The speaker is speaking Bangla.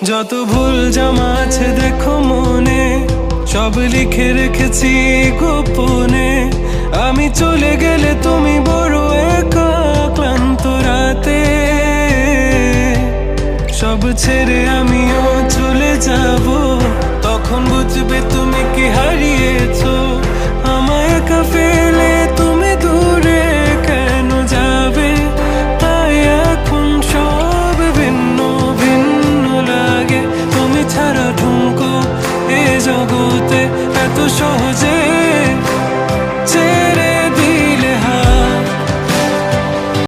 যত ভুল জামা আছে দেখো মনে, সব লিখে রেখেছি গোপনে। আমি চলে গেলে তুমি বড় একা ক্লান্ত রাতে, সব ছেড়ে আমিও চলে যাব। তখন বুঝবে তুমি কি হারিয়ে